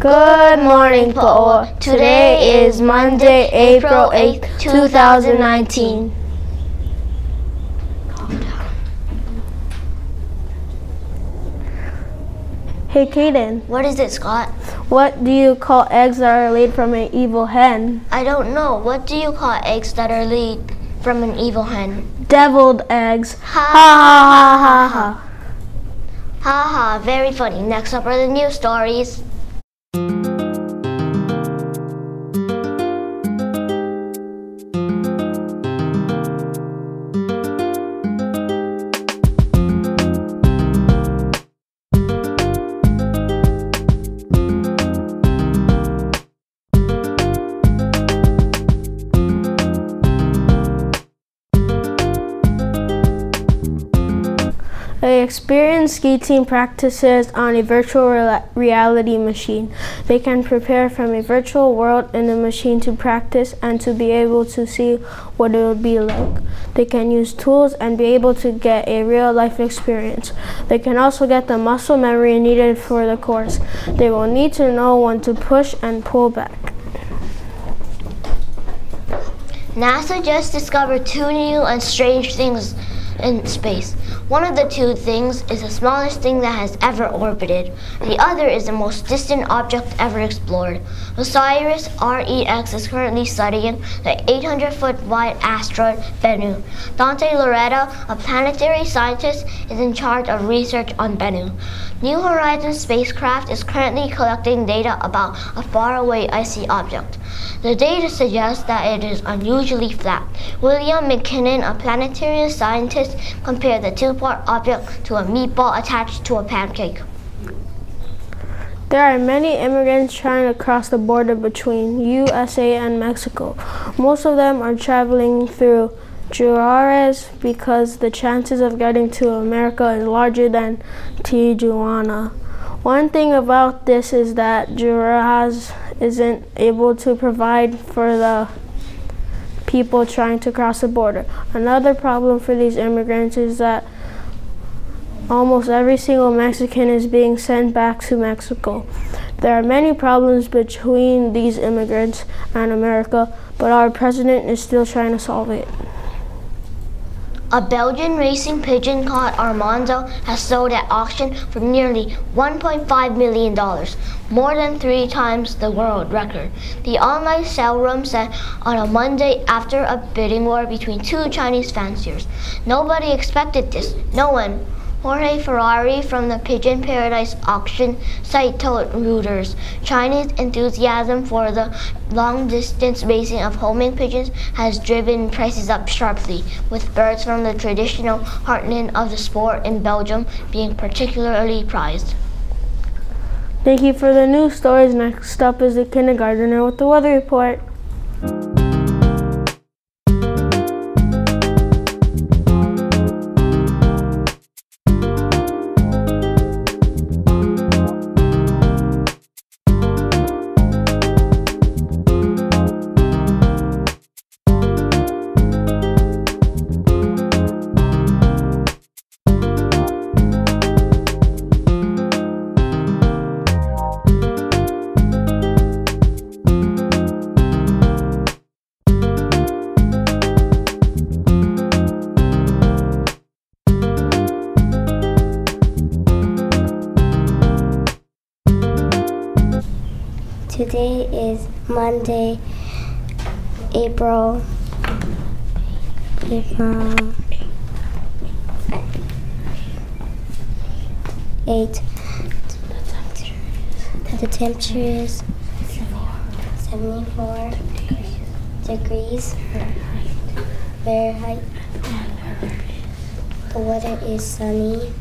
Good morning, Pauoa. Today is Monday, April 8th, 2019. Hey, Kaden. What is it, Scott? What do you call eggs that are laid from an evil hen? I don't know. What do you call eggs that are laid from an evil hen? Deviled eggs. Ha ha ha ha. Ha ha, very funny. Next up are the news stories. An experienced ski team practices on a virtual reality machine. They can prepare from a virtual world in the machine to practice and to be able to see what it would be like. They can use tools and be able to get a real-life experience. They can also get the muscle memory needed for the course. They will need to know when to push and pull back. NASA just discovered two new and strange things in space. One of the two things is the smallest thing that has ever orbited. The other is the most distant object ever explored. OSIRIS-REx is currently studying the 800-foot wide asteroid Bennu. Dante Loretta, a planetary scientist, is in charge of research on Bennu. New Horizons spacecraft is currently collecting data about a faraway icy object. The data suggests that it is unusually flat. William McKinnon, a planetary scientist, compared the two-part object to a meatball attached to a pancake. There are many immigrants trying to cross the border between USA and Mexico. Most of them are traveling through Juarez because the chances of getting to America is larger than Tijuana. One thing about this is that Juarez isn't able to provide for the people trying to cross the border. Another problem for these immigrants is that almost every single Mexican is being sent back to Mexico. There are many problems between these immigrants and America, but our president is still trying to solve it. A Belgian racing pigeon called Armando has sold at auction for nearly $1.5 million, more than 3 times the world record. The online sale room said on a Monday after a bidding war between 2 Chinese fanciers. Nobody expected this. No one. Jorge Ferrari from the Pigeon Paradise auction site told Reuters, Chinese enthusiasm for the long-distance racing of homing pigeons has driven prices up sharply, with birds from the traditional heartland of the sport in Belgium being particularly prized. Thank you for the news stories. Next up is the kindergartner with the weather report. Today is Monday, April 8th. The temperature is 74 degrees Fahrenheit. The weather is sunny.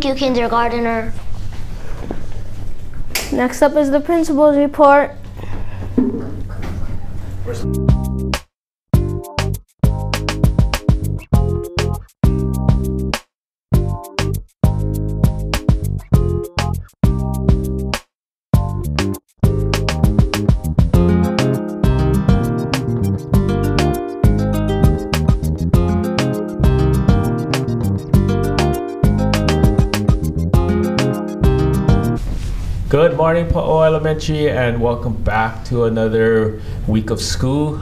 Thank you, kindergartner. Next up is the principal's report. Good morning, Pauoa Elementary, and welcome back to another week of school.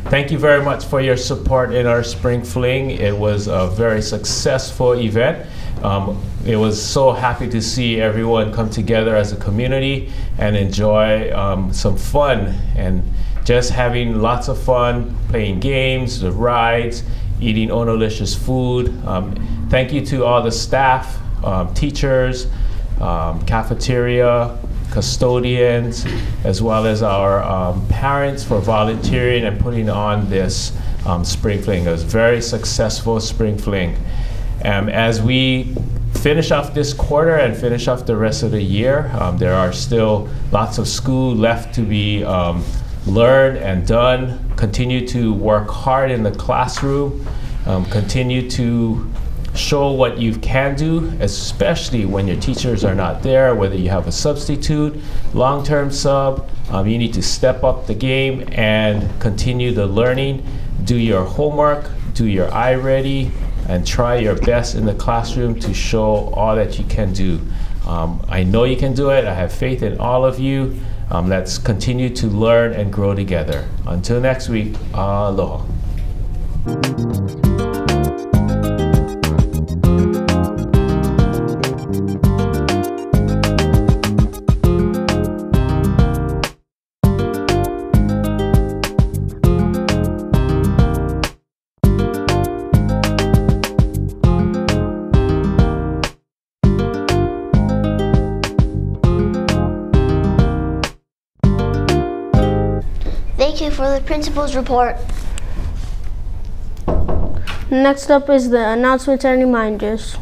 Thank you very much for your support in our Spring Fling. It was a very successful event. It was so happy to see everyone come together as a community and enjoy some fun and just having lots of fun, playing games, the rides, eating Onolicious food. Thank you to all the staff, teachers, cafeteria, custodians, as well as our parents for volunteering and putting on this Spring Fling. It was a very successful Spring Fling. As we finish off this quarter and finish off the rest of the year, there are still lots of school left to be learned and done. Continue to work hard in the classroom. Continue to show what you can do, especially when your teachers are not there, whether you have a substitute, long-term sub. You need to step up the game and continue the learning. Do your homework, do your iReady, and try your best in the classroom to show all that you can do. I know you can do it. I have faith in all of you. Let's continue to learn and grow together. Until next week, aloha. Thank you for the principal's report. Next up is the announcements and reminders.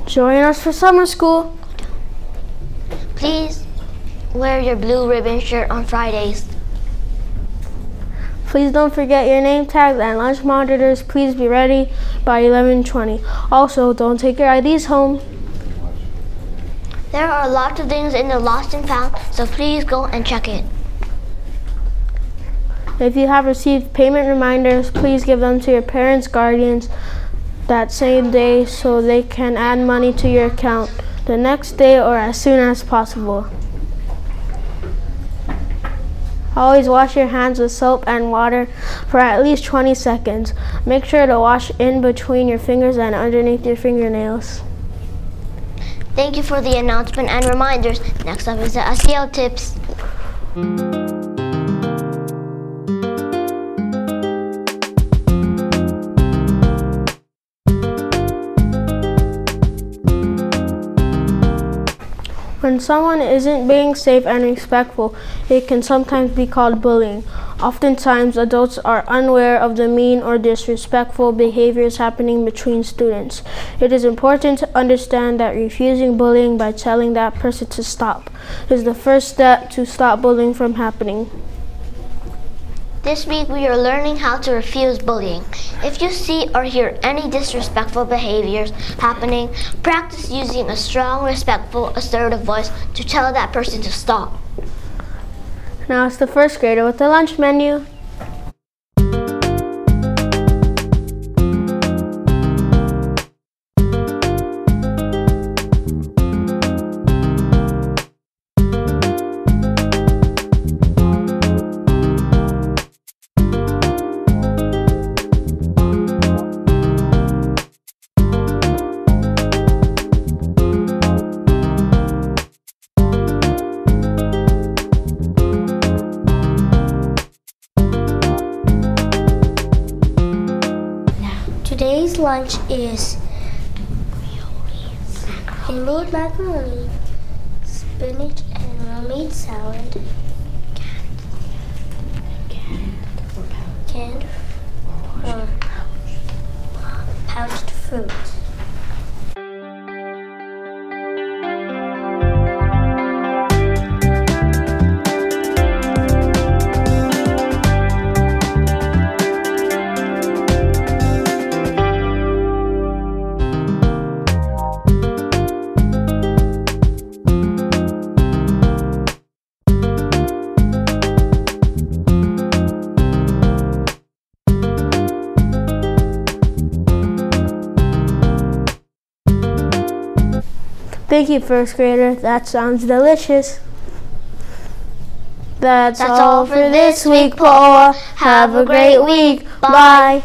Join us for summer school. Please wear your blue ribbon shirt on Fridays. Please don't forget your name tags and lunch monitors. Please be ready by 11:20. Also, don't take your IDs home. There are lots of things in the lost and found, so please go and check it. If you have received payment reminders, please give them to your parents, guardians that same day so they can add money to your account the next day or as soon as possible. Always wash your hands with soap and water for at least 20 seconds. Make sure to wash in between your fingers and underneath your fingernails. Thank you for the announcement and reminders. Next up is the SEL tips. When someone isn't being safe and respectful, it can sometimes be called bullying. Oftentimes, adults are unaware of the mean or disrespectful behaviors happening between students. It is important to understand that refusing bullying by telling that person to stop is the first step to stop bullying from happening. This week we are learning how to refuse bullying. If you see or hear any disrespectful behaviors happening, practice using a strong, respectful, assertive voice to tell that person to stop. Now it's the first grader with the lunch menu. Today's lunch is handmade macaroni, spinach and homemade salad, canned or pouched fruit. Thank you, first grader. That sounds delicious. That's all for this week, Pauoa. Have a great week. Bye.